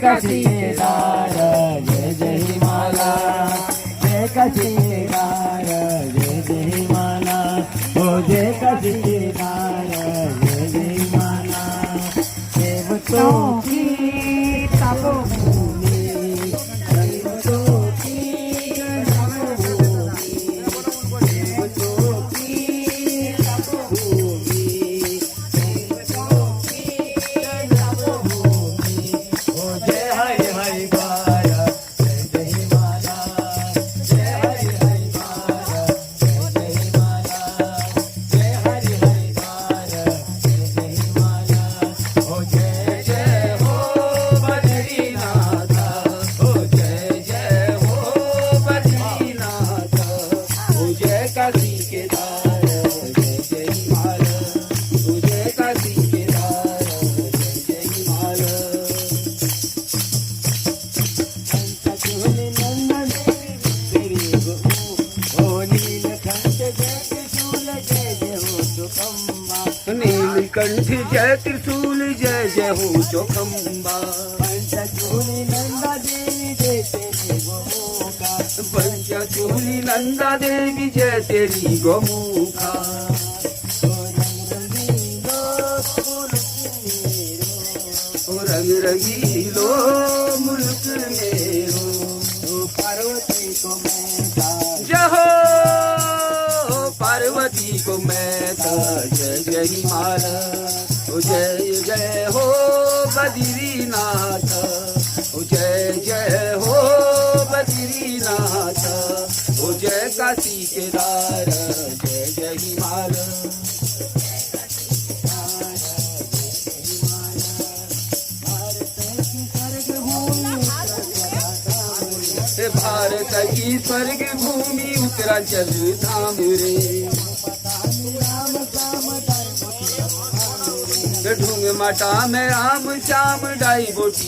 काशी केदार जय जय हिमाला, जय काशी केदार जय जय हिमाला, हो जय काशी केदार जय जय हिमाला। देवतों की तपोभूमि, देवतों की तपोभूमि, देवतों की तपोभूमि, देवतों की तपोभूमि, हो जय हरि हरि द्वार जय जय हिमाला, जय हरि हरि द्वार जय जय हिमाला, जय हरि हरि द्वार जय जय हिमाला, हो जय जय हो बद्रीनाथ, हो जय जय हो बद्रीनाथ, हो जय काशी केदार जय जय हिमाला, हो जय काशी केदार जय जय हिमाला। नीलकंठ जय त्रिशूल जय जय हो चौखम्बा, पंचचूली नंदा देवी जय तेरी गोमुखा, पंचचूली नंदा देवी जय तेरी गोमुखा, रंग रंगीलो मुल्क मेरो, पार्वती को मैता जय हो, पार्वती को मैता जय जय हिमाला, ओ जय जय हो बद्रीनाथ, ओ जय जय हो बद्रीनाथ, ओ जय काशी केदार जय जय हिमाला। भारत की स्वर्ग भूमि उत्तरांचल धाम रे, ढूंग मटा में राम श्याम डाई बोटी।